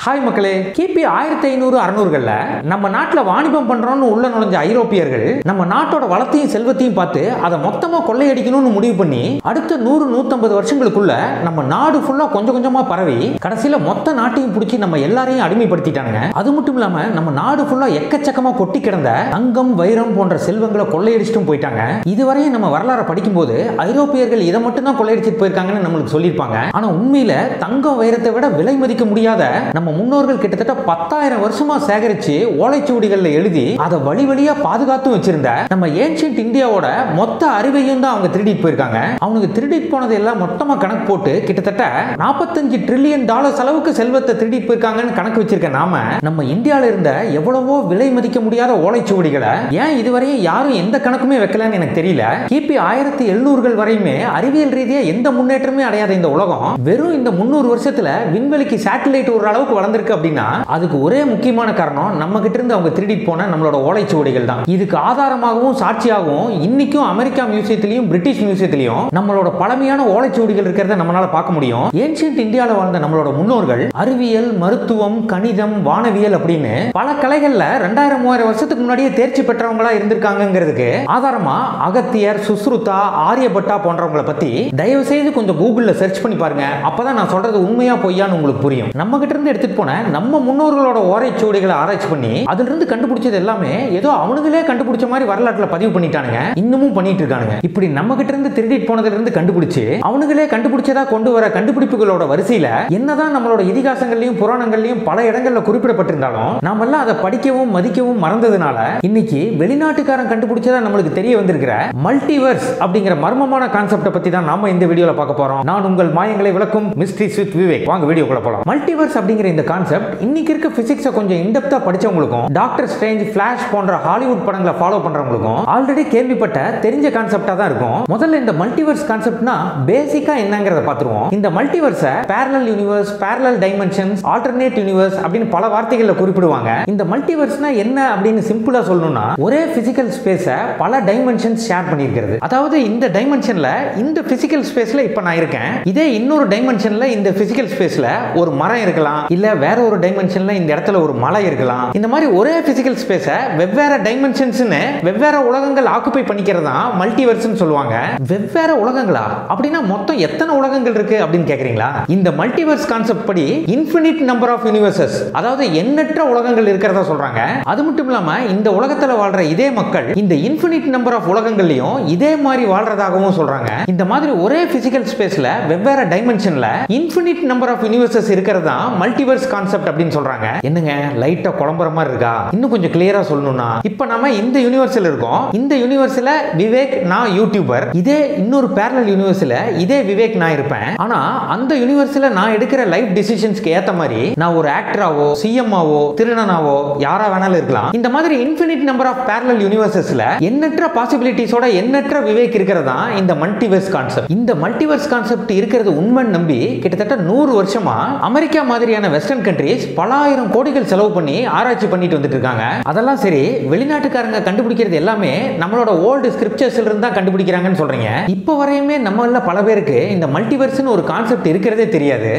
Hi மக்களே, கிபி 1500-600களில் நம்ம நாட்டில் வாணிபம் பண்றோம்னு உள்ள நுழைஞ்ச ஐரோப்பியர்கள் நம்ம நாட்டோட வளத்தையும் செல்வத்தையும் பார்த்து அதை மொத்தமாக கொள்ளையடிக்கணும்னு முடிவு பண்ணி அடுத்த 100-150 வருஷங்களுக்குள்ள நம்ம நாடு ஃபுல்லா கொஞ்சம் கொஞ்சமா பரவி கடைசியில மொத்த நாட்டையும் பிடிச்சி நம்ம எல்லாரையும் அடிமைப்படுத்திட்டாங்க. அது மட்டும் இல்லாம நம்ம நாடு ஃபுல்லா எக்கச்சக்கமா கொட்டி கிடந்த தங்கம், வைரம் போன்ற செல்வங்களை கொள்ளையடிச்சிட்டும் போயிட்டாங்க. இதுவரையும் நம்ம வரலாறு படிக்கும்போது ஐரோப்பியர்கள் இதை மட்டும் தான் கொள்ளையடிச்சிட்டு போயிருக்காங்கன்னு நம்மளுக்கு சொல்லியிருப்பாங்க. ஆனா உண்மையில தங்கம், வைரத்தை விட விலை மதிக்க முடியாத நம்ம முன்னோர்கள் கிட்டத்தட்ட 10,000 வருஷமா சேகரிச்சு ஓலைச்சுவடிகள்ல எழுதி அதை வழி வழியா பாதுகாத்து வச்சிருந்த நம்ம ஏன்ஷியன்ட் இந்தியாவோட மொத்த அறிவையும் தான் அவங்க திருடிட்டு போயிருக்காங்க. அவங்க திருடிட்டு போனது எல்லாம் மொத்தமா கணக்கு போட்டு கிட்டத்தட்ட $45 டிரில்லியன் அளவுக்கு செல்வத்தை திருடிட்டு போயிருக்காங்கன்னு கணக்கு வச்சிருக்க நாம நம்ம இந்தியால இருந்த எவ்வளவோ விலை மதிக்க முடியாத ஓலைச்சுவடிகளை ஏன் இதுவரையும் யாரும் எந்த கணக்குமே வைக்கலன்னு எனக்கு தெரியல. கிபி 1700கள் வரையுமே அறிவியல் ரீதியா எந்த முன்னேற்றமே அடையாத இந்த உலகம் வெறும் இந்த 300 வருஷத்துல விண்வெளிக்கு சேட்டலைட் ஒரு அளவுக்கு வளர்ந்திருக்கு அப்படின்னா அதுக்கு ஒரே முக்கியமான காரணம் நம்ம கிட்ட இருந்து அவங்க திருடிட்டு போன நம்மளோட ஓலைச்சுவடிகள் தான். இதுக்கு ஆதாரமாகவும் சாட்சியாகவும் இன்னைக்கும் அமெரிக்கா மியூசியத்திலையும் பிரிட்டிஷ் மியூசியத்திலையும் நம்மளோட பழமையான ஓலைச்சுவடிகள் இருக்கிறத நம்மளால பார்க்க முடியும். ஏன்ஷியன்ட் இந்தியாவில் வாழ்ந்த நம்மளோட முன்னோர்கள் அறிவியல், மருத்துவம், கணிதம், வானவியல் அப்படின்னு பல கலைகள்ல 2000-3000 வருஷத்துக்கு முன்னாடியே தேர்ச்சி பெற்றவங்களா இருந்திருக்காங்கிறதுக்கு ஆதாரமா அகத்தியர், சுஸ்ருதா, ஆரியபட்டா போன்றவங்களை பத்தி தயவு செய்து கொஞ்சம் கூகுள்ல சர்ச் பண்ணி பாருங்க. அப்பதான் நான் சொல்றது உண்மையா பொய்யான்னு உங்களுக்கு புரியும். நம்ம கிட்ட இருந்து எடுத்துட்டு போன நம்ம முன்னோர்களோட ஓலைச்சுவடிகளை ஆராய்ச்சி பண்ணி அதுல இருந்து கண்டுபிடிச்சது எல்லாமே ஏதோ அவனுங்களே கண்டுபிடிச்ச மாதிரி வரலாற்றுல பதிவு பண்ணிட்டானுங்க, இன்னமும் பண்ணிட்டு இருக்கானுங்க. இப்படி நம்ம கிட்ட இருந்து திருடிட்டு போனதுல இருந்து கண்டுபிடிச்சு அவனுங்களே கண்டுபிடிச்சதா கொண்டு வர கண்டுபிடிப்புகளோட வரிசையில என்னதான் நம்மளோட இதிகாசங்கள்லயும் புராணங்கள்லயும் பல இடங்கள்ல குறிப்பிடப்பட்டிருந்தாலும் நாம எல்லாம் அதை படிக்கவும் மதிக்கவும் மறந்ததுனால இன்னைக்கு வெளிநாட்டுக்காரன் கண்டுபிடிச்சதா நம்மளுக்கு தெரிய வந்திருக்கிற மல்டிவர்ஸ் அப்படிங்கிற மர்மமான கான்செப்ட பத்தி தான் நாம இந்த வீடியோல பார்க்க போறோம். நான் உங்கள் மாயங்களை விளக்கும் மிஸ்ட்ரிஸ் வித் விவேக். வாங்க வீடியோக்குள்ள போலாம். மல்டிவர்ஸ் அப்படிங்கிற இந்த கான்செப்ட் இன்னைக்கு இருக்க பிசிக்ஸை கொஞ்சம் இன்டெப்தா படிச்சவங்களுக்கும் டாக்டர் ஸ்ட்ரேஞ்ச், ஃபிளாஷ் போன்ற ஹாலிவுட் படங்களை ஃபாலோ பண்றவங்களுக்கும் ஆல்ரெடி கேள்விப்பட்ட தெரிஞ்ச கான்செப்டா தான் இருக்கும். முதல்ல இந்த மல்டிவர்ஸ் கான்செப்ட்னா பேசிக்கா என்னங்கறத பாத்துருவோம். இந்த மல்டிவர்ஸை parallel universe, parallel dimensions, alternate universe அப்படின்னு பல வார்த்தைகள்ல குறிப்பிடுவாங்க. இந்த மல்டிவர்ஸ்னா என்ன அப்படின்னு சிம்பிளா சொல்லணும்னா ஒரே பிசிக்கல் ஸ்பேஸை பல டைமென்ஷன்ஸ் ஷேர் பண்ணியிருக்கிறது. அதாவது இந்த டைமென்ஷன்ல இந்த பிசிக்கல் ஸ்பேஸ்ல இப்ப நான் இருக்கேன், இதே இன்னொரு டைமென்ஷன்ல இந்த பிசிக்கல் ஸ்பேஸ்ல ஒரு மரம் இருக்கலாம், இல்ல வேற ஒரு டைமென்ஷன்ல இந்த இடத்துல ஒரு மலை இருக்கலாம். இந்த மாதிரி ஒரே பிசிக்கல் ஸ்பேஸை வெவ்வேறு டைமென்ஷன்ஸ்னு வெவ்வேறு உலகங்கள் ஆக்குபை பண்ணிக்கிறது தான் மல்டிவர்ஸ்னு சொல்லுவாங்க. வெவ்வேறு உலகங்களா அப்படின்னா மொத்தம் எத்தனை உலகங்கள் இருக்கு அப்படின்னு கேக்குறீங்களா? இந்த மல்டிவர்ஸ் கான்செப்ட் படி இன்ஃபினிட் நம்பர் ஆஃப் யூனிவர்சஸ், அதாவது எண்ணற்ற உலகங்கள் இருக்கிறதா சொல்றாங்க. அது மட்டும் இல்லாம இந்த உலகத்துல வாழ்ற இதே மக்கள் இந்த இன்ஃபினிட் நம்பர் ஆஃப் உலகங்கள்லயும் இதே மாதிரி வாழ்றதாகவும் சொல்றாங்க. இந்த மாதிரி ஒரே பிசிக்கல் ஸ்பேஸ்ல வெவ்வேறு டைமென்ஷன்ல இன்ஃபினிட் நம்பர் ஆஃப் யூனிவர்சஸ் இருக்கிறது தான் மல்டிவர்ஸ் கான்செப்ட் அப்படின்னு சொல்றாங்க. என்னங்க லைட்டா குழம்புற மாதிரி இருக்கா? இன்னும் கொஞ்சம் கிளியரா சொல்லணும்னா இப்போ நாம இந்த யூனிவர்ஸ்ல இருக்கோம். இந்த யூனிவர்ஸ்ல விவேக் நான் யூடியூபர், இதே இன்னொரு parallel யூனிவர்ஸ்ல இதே விவேக் நான் இருப்பேன். ஆனா அந்த யூனிவர்ஸ்ல நான் எடுக்கிற லைஃப் டிசிஷன்ஸ்க்கு ஏத்த மாதிரி நான் ஒரு ஆக்டராவோ, சிஎம்ஆவோ, திருடனாவோ யாரா வேணாலும் இருக்கலாம். இந்த மாதிரி இன்ஃபினிட் நம்பர் ஆஃப் parallel யூனிவர்சஸ்ல எண்ணற்ற பாசிபிலிட்டிஸோட எண்ணற்ற விவேக் இருக்கிறதா இந்த மல்டிவர்ஸ் கான்செப்ட். இந்த மல்டிவர்ஸ் கான்செப்ட் இருக்கிறது உண்மைன்னு நம்பி கிட்டத்தட்ட 100 வருஷமா அமெரிக்கா மாதிரியான வெஸ்டர்ன் கண்ட்ரீஸ் பல ஆயிரம் கோடிகள் செலவு பண்ணி ஆராய்ச்சி பண்ணிட்டு வந்துட்டு இருக்காங்க. அதெல்லாம் சரி, வெளிநாட்டுக்காரங்க கண்டுபிடிக்கிறது எல்லாமே நம்மளோட ஓல்டு ஸ்கிரிப்சர்ஸ்ல இருந்து தான் கண்டுபிடிக்கிறாங்கன்னு சொல்றீங்க. இப்போ வரையுமே நம்மள பல பேருக்கு இந்த மல்டிவர்ஸ்னு ஒரு கான்செப்ட் இருக்கிறதே தெரியாது.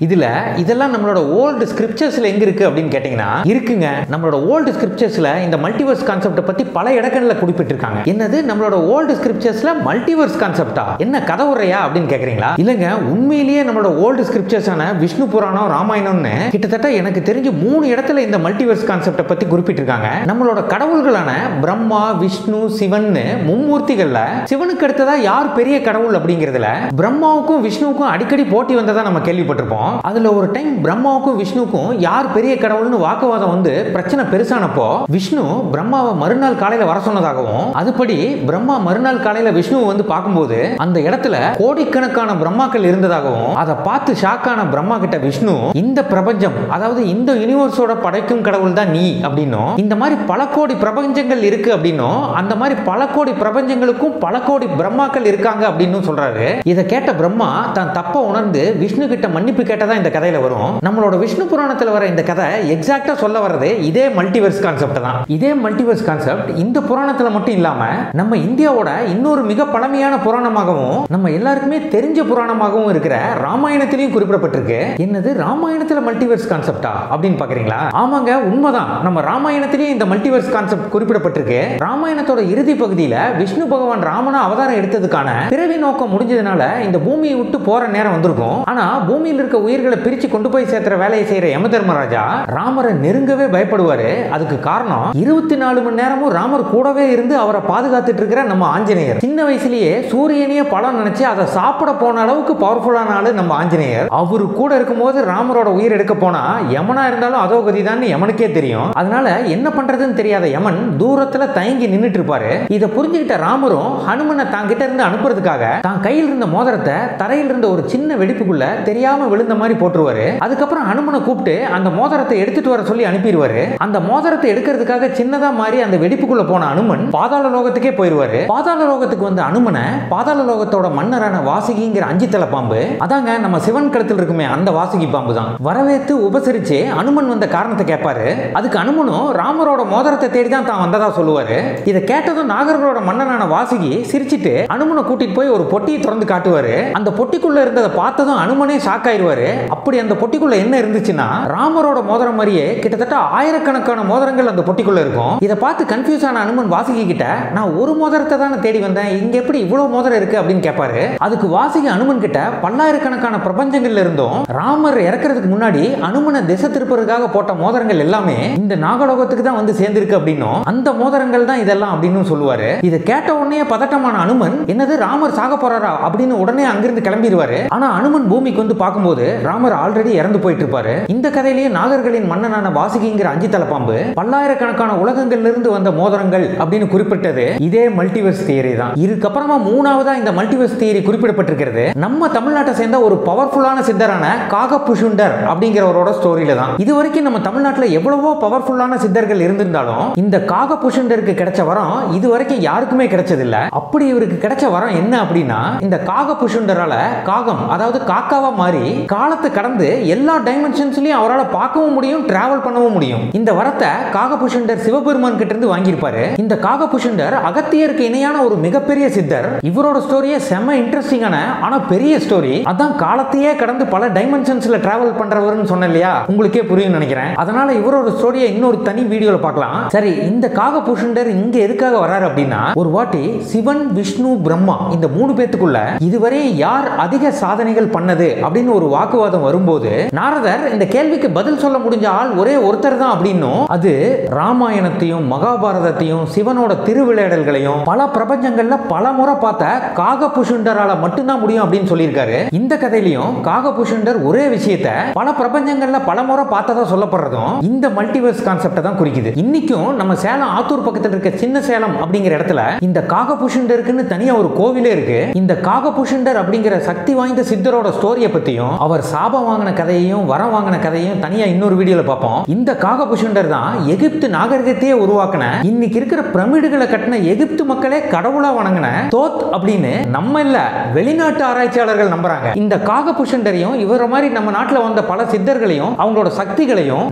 இதெல்லாம் நம்மளோட ஓல்டு ஸ்கிரிப்சர்ஸ்ல எங்க இருக்கு அப்படின்னு கேட்டீங்கன்னா இருக்குங்க. நம்மளோட ஓல்டு ஸ்கிரிப்சர்ஸ்ல இந்த மல்டிவர்ஸ் கான்செப்ட் பத்தி பல இடங்கள்ல குறிப்பிட்டிருக்காங்க. என்னது நம்மளோட ஓல்டு ஸ்கிரிப்சர்ஸ்ல மல்டிவர்ஸ் கான்செப்டா? என்ன கதை உரையா அப்படின்னு கேக்குறீங்களா? இல்லங்க, உண்மையிலேயே நம்மளோட ஓல்டு ஸ்கிரிப்சர்ஸான விஷ்ணு புராணம், ராமாயணம்னு கிட்டத்தட்ட எனக்கு தெரிஞ்சு 3 இடத்துல இந்த மல்டிவர்ஸ் கான்செப்ட பத்தி குறிப்பிட்டிருக்காங்க. நம்மளோட கடவுள்களான பிரம்மா, விஷ்ணு, சிவன் மும்மூர்த்திகள்ல சிவனுக்கு அடுத்ததா யார் பெரிய கடவுள் அப்படிங்கிறதுல பிரம்மாவுக்கும் விஷ்ணுவுக்கும் அடிக்கடி போட்டி வந்ததா நம்ம கேள்விப்பட்டிருப்போம். அதுல ஒரு டைம் பிரம்மாவுக்கும் விஷ்ணுவுக்கும் யார் பெரிய கடவுள்னு வாக்குவாதம் வந்து பிரச்சனை பெருசானப்போ விஷ்ணு பிரம்மாவை மறுநாள் காலையில வர சொன்னதாகவும், அதுபடி பிரம்மா மறுநாள் காலையில விஷ்ணுவை வந்து பார்க்கும்போது அந்த இடத்துல கோடிக்கணக்கான பிரம்மாக்கள் இருந்ததாகவும், அதை பார்த்து ஷாக்கான பிரம்மா கிட்ட விஷ்ணு இந்த பிரபஞ்சம், அதாவது இந்த யூனிவர்ஸோட படைக்கும் கடவுள் தான் நீ அப்படின்னும், இந்த மாதிரி பல கோடி பிரபஞ்சங்கள் இருக்கு அப்படின்னும், அந்த மாதிரி பல கோடி பிரபஞ்சங்களுக்கும் பல கோடி பிரம்மாக்கள் இருக்காங்க அப்படின்னு சொல்றாரு. இதை கேட்ட பிரம்மா தான் தப்ப உணர்ந்து விஷ்ணு கிட்ட மன்னிப்பு கேட்டதா இந்த கதையில வரும். நம்மளோட விஷ்ணு புராணத்துல வர இந்த கதை எக்ஸாக்ட்டா சொல்ல வர்றது இதே மல்டிவர்ஸ் கான்செப்ட் தான். இதே மல்டிவர்ஸ் கான்செப்ட் இந்த புராணத்துல மட்டும் இல்லாம நம்ம இந்தியாவோட இன்னொரு மிக பழமையான புராணமாகவும் நம்ம எல்லாருக்குமே தெரிஞ்ச புராணமாகவும் இருக்கிற ராமாயணத்திலையும் குறிப்பிடப்பட்டிருக்கு. என்னது ராமாயணத்துல மல்டிவர்ஸ் கான்செப்டா அப்படின்னு பாக்குறீங்களா? ஆமாங்க, உண்மைதான். நம்ம ராமாயணத்திலேயே இந்த மல்டிவர்ஸ் கான்செப்ட் குறிப்பிடப்பட்டிருக்கு. ராமாயணத்தோட இறுதி பகுதியில விஷ்ணு பகவான் ராமனா அவதாரம் எடுத்ததுக்கான பிறவி நோக்கம் முடிஞ்சதுனால இந்த பூமியை விட்டு போற நேரம் வந்திருக்கும். ஆனா பூமியில் இருக்க உயிர்களை பிரிச்சு கொண்டு போய் சேர்த்துற வேலையை செய்யற யம தர்மராஜா ராமரை நெருங்கவே பயப்படுவாரு. அதுக்கு காரணம் 24 மணி நேரமும் ராமர் கூடவே இருந்து அவரை பாதுகாத்துட்டு இருக்கிற நம்ம ஆஞ்சநேயர். சின்ன வயசுலயே சூரியனையே பழம் நினைச்சு அதை சாப்பிட போன அளவுக்கு பவர்ஃபுல்லான ஆளு நம்ம ஆஞ்சநேயர். அவரு கூட இருக்கும்போது ராமரோட உயிர் எடுக்க போனா யமனா இருந்தாலும் அதோ கதிதான் யமனுக்கே தெரியும். அதனால என்ன பண்றதுன்னு தெரியாத யமன் தூரத்துல தயங்கி நின்னுட்டு இருப்பாரு. இதை புரிஞ்சுக்கிட்ட ராமரும் ஹனுமனை தாங்கிட்ட இருந்து அனுப்புறதுக்காக தான் கையில் இருந்த மோதிரத்தை தரையில் இருந்த ஒரு சின்ன வெடிப்புக்குள்ள தெரியாம விழுந்த மாதிரி போட்டுருவாரு. அதுக்கப்புறம் ஹனுமனை கூப்பிட்டு அந்த மோதிரத்தை எடுத்துட்டு வர சொல்லி அனுப்பிடுவாரு. அந்த மோதிரத்தை எடுக்கிறதுக்காக சின்னதா மாறி அந்த வெடிப்புக்குள்ள போன அனுமன் பாதாள லோகத்துக்கே போயிருவாரு. பாதாள லோகத்துக்கு வந்த அனுமனை பாதாள லோகத்தோட மன்னரான வாசுகிங்கிற 5 தலை பாம்பு, அதாங்க நம்ம சிவன் கழுத்தில் இருக்குமே அந்த வாசுகி பாம்பு தான், வரவேற்று உபசரிச்சு அனுமன் வந்த காரணத்தை கேட்பாரு. அதுக்கு அனுமனும் ராமரோட மோதிரத்தை தேடி தான் தான் வந்ததா சொல்லுவாரு. இதை கேட்டதும் நாகர்களோட மன்னனான வாசுகி சிரிச்சிட்டு அனுமனை கூட்டிட்டு போய் ஒரு பொட்டியை திறந்து காட்டுவாரு. அந்த பொட்டிக்குள்ள இருந்ததை பார்த்ததும் அனுமனே ஷாக் ஆயிருவாரு. அப்படி அந்த பொட்டிக்குள்ள என்ன இருந்துச்சுன்னா ராமரோட மோதிரம் மாதிரியே கிட்டத்தட்ட ஆயிரக்கணக்கான மோதிரங்கள் அந்த பொட்டிக்குள்ள இருக்கும். இதை பார்த்து கன்ஃபியூஸ் ஆன அனுமன் வாசுகி கிட்ட, நான் ஒரு மோதிரத்தை தானே தேடி வந்தேன், இங்க எப்படி இவ்வளவு மோதிரம் இருக்கு அப்படின்னு கேட்பாரு. அதுக்கு வாசுகி அனுமன் கிட்ட பல்லாயிரக்கணக்கான பிரபஞ்சங்கள்ல இருந்தும் ராமர் இறக்கிறதுக்கு முன்னாடி அனுமனை திசை திருப்பதற்காக போட்ட மோதிரங்கள் எல்லாமே இந்த நாகலோகத்துக்கு தான் வந்து சேர்ந்திருக்கு அப்படின்னும் அந்த மோதிரங்கள் தான் இதெல்லாம் அப்படின்னு சொல்லுவாரு. இதை கேட்ட உடனே பதட்டமான அனுமன், என்னது ராமர் சாக போறாரா அப்படின்னு உடனே அங்கிருந்து கிளம்பிடுவாரு. ஆனா அனுமன் பூமிக்கு வந்து பார்க்கும்போது ராமர் ஆல்ரெடி இறந்து போயிட்டு இருப்பாரு. இந்த கதையிலேயே நாகர்களின் மன்னனான வாசுகிங்கிற 5 தலை பாம்பு பல்லாயிரக்கணக்கான உலகங்கள்ல இருந்து வந்த மோதிரங்கள் அப்படின்னு குறிப்பிட்டது இதே மல்டிவர்ஸ் தியரி தான். இதுக்கப்புறமா மூணாவதா இந்த மல்டிவர்ஸ் தியரி குறிப்பிடப்பட்டிருக்கிறது நம்ம தமிழ்நாட்டை சேர்ந்த ஒரு பவர்ஃபுல்லான சித்தரான காகபுஷுண்டர் அப்படிங்கிறவரோட ஸ்டோரியில தான். இது வரைக்கும் நம்ம தமிழ்நாட்டில் எவ்வளவோ பவர்ஃபுல்லான சித்தர்கள் இருந்திருந்தாலும் இந்த காகபுஷுண்டருக்கு கிடைச்ச வரம் இது வரைக்கும் யாருக்குமே கிடைச்சதில்ல. அப்படி இவருக்கு கிடைச்ச வரம் என்ன அப்படின்னா, இந்த காகபுஷுண்டரால காகம், அதாவது காக்காவா மாறி காலத்தை கடந்து எல்லா டைமென்ஷன்ஸ்லயும் அவரால் பார்க்கவும் முடியும், டிராவல் பண்ணவும் முடியும். இந்த வரத்தை காகபுஷுண்டர் சிவபெருமான் கிட்ட இருந்து வாங்கியிருப்பாரு. இந்த காகபுஷுண்டர் அகத்தியருக்கு இணையான ஒரு மிகப்பெரிய சித்தர். இவரோட ஸ்டோரியே செம்ம இன்ட்ரெஸ்டிங்கான ஆனா பெரிய ஸ்டோரி. அதான் காலத்தையே கடந்து பல டைமென்ஷன்ஸ்ல டிராவல் பண்றவர்னு சொன்ன இல்லையா, உங்களுக்கே புரியும் நினைக்கிறேன். அதனால இவரோட ஸ்டோரியை இன்னொரு தனி வீடியோல பார்க்கலாம். சரி, இந்த காகபுஷுண்டர் இங்க எதுக்காக வராரு அப்படின்னா, ஒரு வாட்டி சிவன், விஷ்ணு, பிரம்மா இந்த 3 பேத்துக்குள்ள இதுவரை யார் அதிக சாதனைகள் பண்ணது அப்படின்னு ஒரு வாக்குவாதம் வரும்போது நாரதர் இந்த கேள்விக்கு பதில் சொல்ல முடிஞ்ச ஆள் ஒரே ஒருத்தர் தான் அப்படின்னும், அது ராமாயணத்தையும் மகாபாரதத்தையும் சிவனோட திருவிளையாடல்களையும் பல பிரபஞ்சங்கள்ல பல முறை பார்த்த காகபுஷுண்டரால மட்டும்தான் முடியும் அப்படின்னு சொல்லியிருக்காரு. இந்த கதையிலையும் காகபுஷுண்டர் ஒரே விஷயத்தை பல பிரபஞ்சங்கள்ல பல முறை பார்த்ததா சொல்லப்படுறதும் இந்த மல்டிவர்ஸ் கான்செப்டை தான் குறிக்குது. இன்னைக்கும் நம்ம சேலம் ஆத்தூர் பக்கத்தில் இருக்க சின்ன சேலம் அப்படிங்கிற இடத்துல இந்த காகபுஷுண்டருக்குன்னு தனியா ஒரு கோவிலே இருக்கு. இந்த காகபுஷுண்டர் அப்படிங்கிற சக்தி வாய்ந்த சித்தரோட ஸ்டோரியை பத்தியும் அவர் சாபம் வாங்கின கதையையும் வரம் வாங்கின கதையும் தனியா இன்னொரு வீடியோல பார்ப்போம். இந்த காகபுஷுண்டர் தான் எகிப்து நாகரிகத்தையே உருவாக்கின, இன்னைக்கு இருக்கிற பிரமிடுகளை கட்டின எகிப்து மக்களே கடவுளா வணங்கின தோத் அப்படின்னு நம்ம இல்ல வெளிநாட்டு ஆராய்ச்சியாளர்கள் நம்புறாங்க. இந்த காகபுஷுண்டரையும் இவர மாதிரி நம்ம நாட்டில் வந்த பல சித்தர்களையும் அவங்களோட சக்திகளையும்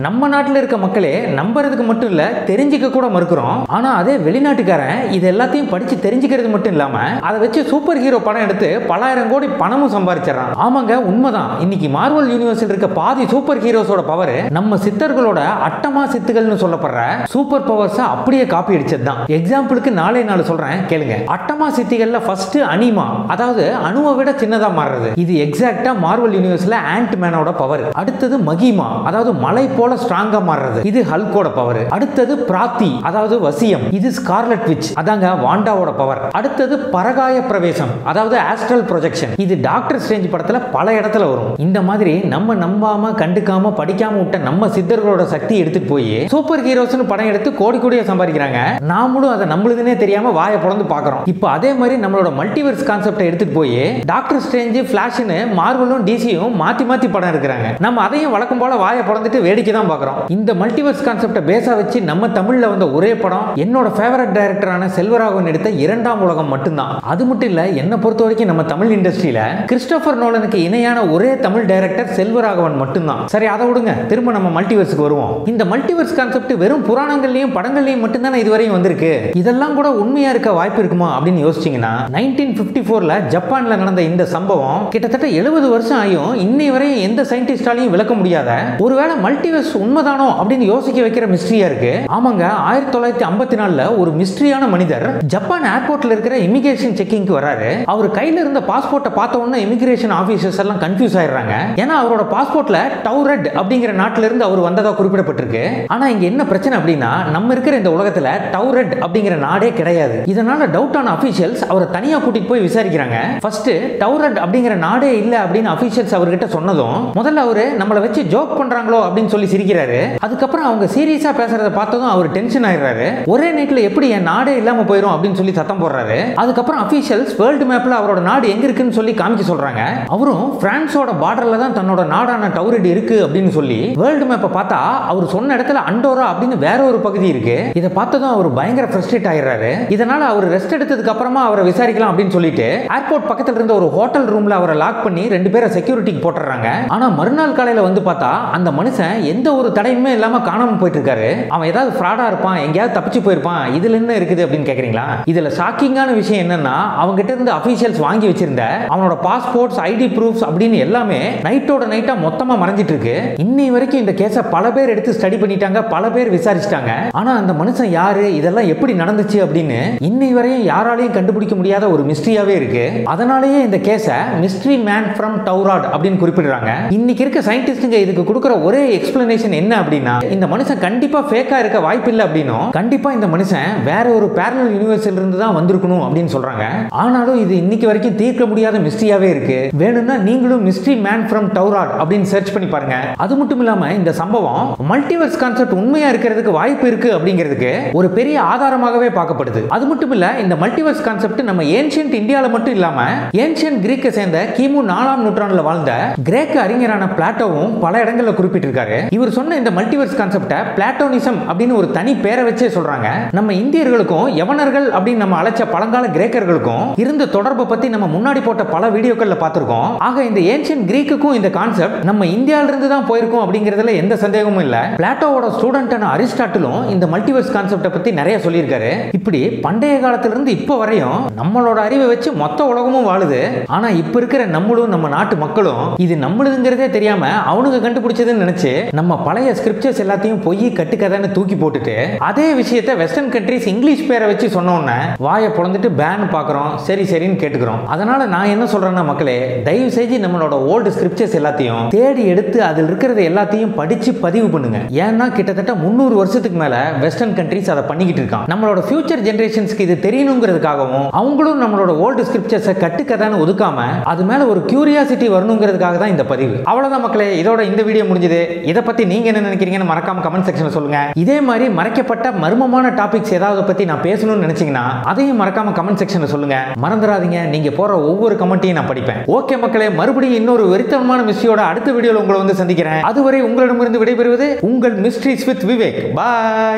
நம்ம நாட்டில் இருக்க மக்களே நம்புறதுக்கு மட்டும் இல்ல தெரிஞ்சுக்க கூட மறுக்கிறோம். ஆனா அதே வெளிநாட்டுக்காரன் இது எல்லாத்தையும் படிச்சு தெரிஞ்சுக்கிறது மட்டும் இல்லாம அதை வச்சு சூப்பர் ஹீரோ படம் எடுத்து பலாயிரம் கோடி பணமும் சம்பாதிச்சிடறான். ஆமாங்க, உண்மைதான். இன்னைக்கு மார்வல் யூனிவர்ஸில் இருக்க பாதி சூப்பர் ஹீரோஸோட பவர் நம்ம சித்தர்களோட அட்டமா சித்துகள்னு சொல்லப்படுற சூப்பர் பவர்ஸ் அப்படியே காப்பி அடிச்சது தான். எக்ஸாம்பிளுக்கு நாளை சொல்றேன் கேளுங்க. அட்டமா சித்திகள்ல ஃபர்ஸ்ட் அனிமா, அதாவது அணுவை விட சின்னதா மாறுறது. இது எக்ஸாக்ட்டா மார்வல் யூனிவர்ஸ்ல ஆண்ட் மேனோட பவர். அடுத்தது மகிமா, அதாவது மலை போல ஸ்ட்ராங்கா மாறுறது. இது ஹல்கோட பவர். அடுத்தது பிராத்தி, அதாவது வசியம். இது ஸ்கார்லெட் விச், அதாங்க வாண்டாவோட பவர். அடுத்தது பரகாய பிரவேசம், அதாவது ஆஸ்ட்ரல் ப்ரொஜெக்ஷன். இது டாக்டர் ஸ்ட்ரேஞ்ச் படத்துல பல இடத்துல வரும். இந்த மாதிரி நம்ம நம்பாம கண்டுக்காம படிக்காம விட்ட நம்ம சித்தர்களோட சக்தி எடுத்துட்டு போய் சூப்பர் ஹீரோஸ்னு படம் எடுத்து கோடி கோடியா சம்பாதிக்கிறாங்க. நாமளும் அதை நம்மளுதுனே தெரியாம வாயை பொளந்து பார்க்கறோம். இப்போ அதே மாதிரி நம்மளோட மல்டிவர்ஸ் கான்செப்டை எடுத்துட்டு போய் டாக்டர் ஸ்ட்ரேஞ்ச், ஃபிளாஷ்னு மார்வலும் டிசியும் மாத்தி மாத்தி படம் எடுக்கிறாங்க. நம்ம அதையும் வழக்கம் போல வாயை பொளந்துட்டு வேடிக்கை தான் பார்க்கறோம். இந்த மல்டிவர்ஸ் கான்செப்டை பேஸா வச்சு நம்ம தமிழ்ல வந்த ஒரே படம் என்னோட ஃபேவரட் டைரக்டரான செல்வராகவன் எடுத்த 2ஆம் உலகம் மட்டும்தான். அது மட்டும் இல்ல, என்ன பொறுத்த வரைக்கும் நம்ம தமிழ் இண்டஸ்ட்ரியில கிறிஸ்டோபர் நோலனுக்கு இணையான ஒரே தமிழ் டைரக்டர் செல்வராகவன் மட்டும்தான். சரி, அதை விடுங்க, திரும்ப நம்ம மல்டிவர்ஸ்க்கு வருவோம். இந்த மல்டிவர்ஸ் கான்செப்ட் வெறும் புராணங்கள்லயும் படங்கள்லயும் மட்டும்தானே இதுவரையும் வந்திருக்கு. இதெல்லாம் கூட உண்மையா இருக்க வாய்ப்பு இருக்குமா அப்படின்னு யோசிச்சீங்கன்னா, 1954 ஜப்பான்ல நடந்த இந்த சம்பவம் கிட்டத்தட்ட 70 வருஷம் ஆயும் இன்னை வரையும் எந்த சயின்டிஸ்டாலையும் விளக்க முடியல. முடியாத ஒருவேளை மல்டிவர்ஸ் உண்மைதானோ அப்படின்னு யோசிக்க வைக்கிற மிஸ்ட்ரியா இருக்கு. ஆமாங்க, 1954 ஒரு மிஸ்ட்ரியான மனிதர் ஜப்பான் ஏர்போர்ட்ல இருக்கிற இமிகிரேஷன் செக்கிங்க்கு வராரு. அவர் கையில இருந்த பாஸ்போர்ட்டை பார்த்த உடனே இமிகிரேஷன் ஆபீசர்ஸ் எல்லாம் கன்ஃபியூஸ் ஆயிடுறாங்க. ஏன்னா அவரோட பாஸ்போர்ட்ல டவுரெட் அப்படிங்கிற நாட்டில இருந்து அவர் வந்ததா குறிப்பிடப்பட்டிருக்கு. ஆனா இங்க என்ன பிரச்சனை அப்படின்னா, நம்ம இருக்கிற இந்த உலகத்துல டவுரெட் அப்படிங்கிற நாடே கிடையாது. இதனால டவுட்டான அபிஷியல்ஸ் அவரை தனியா கூட்டிட்டு போய் விசாரிக்கிறாங்க. ஃபர்ஸ்ட் டவுரெட் அப்படிங்கிற நாடே இல்ல அப்படின்னு அபிஷியல்ஸ் அவர்கிட்ட சொன்னதும் முதல்ல அவரு நம்மளை வச்சு ஜோக் பண்றாங்களோ அப்படின்னு சொல்லி சிரிக்கிறாரு. அதுக்கப்புறம் அவங்க சீரியஸா பேசுறத பார்த்ததும் அவர் டென்ஷன் ஆயிடுறாரு. ஒரே நைட்ல எப்படி என் நாடே இல்லாம போயிடும் அப்படின்னு சொல்லி சத்தம் போடுறாரு. அதுக்கப்புறம் அபிஷியல்ஸ் வேர்ல்டு மேப்ல அவரோட நாடு எங்க இருக்குன்னு சொல்லி காமிக்க சொல்றாங்க. அவரும் பிரான்ஸோட பார்டர்ல தான் தன்னோட நாடான டவுரெட் இருக்கு அப்படின்னு சொல்லி வேர்ல்டு மேப்பை பார்த்தா அவர் சொன்ன இடத்துல அண்டோரா அப்படின்னு வேற ஒரு பகுதி இருக்கு. இதை பார்த்ததும் அவர் பயங்கர ஃப்ரஸ்ட்ரேட் ஆயிடுறாரு. இதனால அவர் ரெஸ்ட் எடுத்ததுக்கு அப்புறமா அவரை விசாரிக்கலாம் அப்படின்னு சொல்லிட்டு ஏர்போர்ட் பக்கத்துல இருந்த ஒரு ஹோட்டல் ரூம்ல அவரை லாக் பண்ணி 2 பேரை செக்யூரிட்டிக்கு போட்டுறாங்க. ஆனா மறுநாள் காலையில வந்து பார்த்தா அந்த மனுஷன் எந்த ஒரு தடையுமே இல்லாம காணாம போயிட்டு இருக்காரு. அவன் ஏதாவது ஃப்ராடா இருப்பான், எங்கேயாவது தப்பிச்சு போயிருப்பான், இதுல என்ன இருக்குது அப்படின்னு கேக்குறீங்களா? இதுல ஷாக்கிங்கான விஷயம் என்னன்னா, அவங்க கிட்ட இருந்து அபிஷியல்ஸ் வாங்கி வச்சிருந்த அவனோட பாஸ்போர்ட்ஸ், ஐடி ப்ரூஃப்ஸ் அப்படின்னு எல்லாமே நைட்டோட நைட்டா மொத்தமா மறைஞ்சிட்டு இருக்கு. இன்னி வரைக்கும் இந்த கேஸை பல பேர் எடுத்து ஸ்டடி பண்ணிட்டாங்க, பல பேர் விசாரிச்சிட்டாங்க. ஆனா அந்த மனுஷன் யாரு, இதெல்லாம் எப்படி நடந்துச்சு அப்படின்னு இன்னை வரையும் யாராலையும் கண்டுபிடிக்க முடியாத ஒரு மிஸ்ட்ரியாவே இருக்கு. அதனாலேயே இந்த கேஸை மிஸ்ட்ரி மேன் ஃப்ரம் டவுராட் அப்படின்னு குறிப்பிடுறாங்க. இன்னைக்கு இருக்க சயின்டிஸ்டுங்க இதுக்கு கொடுக்கிற ஒரே எக்ஸ்பிளனேஷன் என்ன அப்படின்னா, இந்த மனுஷன் கண்டிப்பா ஃபேக்கா இருக்க வாய்ப்பு இல்லை அப்படின்னும், கண்டிப்பா இந்த மனுஷன் வேற ஒரு பேரலல் யூனிவர்ஸ்ல இருந்து தான் வந்திருக்கணும் அப்படின்னு சொல்றாங்க. ஆனாலும் இது இன்னைக்கு வரைக்கும் தீர்க்க முடியாத மிஸ்ட்ரியாவே இருக்கு. வேணும்னா நீங்களும் மிஸ்ட்ரி மேன் ஃப்ரம் டவுராட் அப்படின்னு சர்ச் பண்ணி பாருங்க. அது மட்டும் இல்லாம இந்த சம்பவம் மல்டிவர்ஸ் கான்செப்ட் உண்மையா இருக்கிறதுக்கு வாய்ப்பு இருக்கு அப்படிங்கிறதுக்கு ஒரு பெரிய ஆதாரமாகவே பார்க்கப்படுது. அது மட்டும் இல்ல, இந்த மல்டிவர்ஸ் கான்செப்ட் நம்ம ஏன்ஷியன்ட் இந்தியால மட்டும் இல்லாம ஏன்ஷியன்ட் கிரீக்கை சேர்ந்த கிமு 4ஆம் நூற்றாண்டுல வாழ்ந்த கிரேக்க அறிஞரான பிளாட்டோவும் பல இடங்கள்ல குறிப்பிட்டிருக்காரு. இவர் சொன்ன இந்த மல்டிவர்ஸ் கான்செப்ட பிளாட்டோனிசம் அப்படின்னு ஒரு தனி பேரை வச்சே சொல்றாங்க. நம்ம இந்தியர்களுக்கும் யவனர்கள் அப்படின்னு நம்ம அழைச்ச பழங்கால கிரேக்கர்களுக்கும் இருந்த தொடர்பை பத்தி நம்ம முன்னாடி போட்ட பல வீடியோக்கள்ல பார்த்திருக்கோம். ஆக இந்த ஏன்ஷியன்ட் கிரீக்குக்கும் இந்த கான்செப்ட் நம்ம இந்தியால இருந்து தான் போயிருக்கும் அப்படிங்கிறதுல எந்த சந்தேகமும் இல்ல. பிளாட்டோவோட ஸ்டூடெண்டான அரிஸ்டாட்டிலும் இந்த மல்டிவர்ஸ் கான்செப்டை பத்தி நிறைய சொல்லியிருக்காரு. இப்படி பண்டைய காலத்துல இருந்து இப்ப வரையும் நம்மளோட அறிவை வச்சு மொத்த உலகமும் வாழுது. ஆனா இப்ப இருக்கிற நம்மளும் நம்ம நாட்டு மக்களும் இது நம்மளுதுங்கிறதே தெரியாம அவனுங்க கண்டுபிடிச்சதுன்னு நினைச்சு நம்ம பழைய ஸ்கிரிப்சர்ஸ் எல்லாத்தையும் பொய் கட்டுக்கதைன்னு தூக்கி போட்டுட்டு அதே விஷயத்தை வெஸ்டர்ன் கண்ட்ரீஸ் இங்கிலீஷ் பேரை வச்சு சொன்னோன்னு வாயை பொளந்துட்டு பேன் பாக்குறோம், சரி சரின்னு கேட்டுக்கிறோம். அதனால நான் என்ன சொல்றேன்னா, மக்களே தயவு செஞ்சு நம்மளோட ஓல்டு ஸ்கிரிப்சர்ஸ் எல்லாத்தையும் தேடி எடுத்து அதில் இருக்கிறது எல்லாத்தையும் படிச்சு பதிவு பண்ணுங்க. ஏன்னா கிட்டத்தட்ட 300 வருஷத்துக்கு மேல வெஸ்டர்ன் கண்ட்ரீஸ் அதை பண்ணிக்கிட்டு இருக்கான். நம்மளோட ஃபியூச்சர் ஜெனரேஷன்ஸ்க்கு இது தெரியணுங்கிறதுக்காகவும் அவங்களும் நம்மளோட ஓல்டு ஸ்கிரிப்சர்ஸை கட்டுக்கதைன்னு ஒதுக்காம அது மேல ஒரு கியூரியாசிட்டி வரணுங்கிறதுக்காக தான் இந்த பதிவு. அவ்வளவுதான் மக்களே, இதோட இந்த வீடியோ முடிஞ்சது. இதை பத்தி நீங்க என்ன நினைக்கிறீங்கன்னு மறக்காம கமெண்ட் செக்ஷன்ல சொல்லுங்க. இதே மாதிரி மறைக்கப்பட்ட மர்மமான டாபிக்ஸ் ஏதாவது பத்தி நான் பேசணும்னு நினைச்சீங்கன்னா அதையும் மறக்காம கமெண்ட் செக்ஷன்ல சொல்லுங்க. மறந்துடாதீங்க, நீங்க போற ஒவ்வொரு கமெண்ட்டையும் நான் படிப்பேன். ஓகே மக்களே, மறுபடியும் இன்னொரு வெறித்தனமான மிஸ்ட்ரியோட அடுத்த வீடியோல உங்களை வந்து சந்திக்கிறேன். அதுவரை உங்களிடமிருந்து விடைபெறுவது உங்கள் மிஸ்ட்ரிஸ் வித் விவேக். பாய்.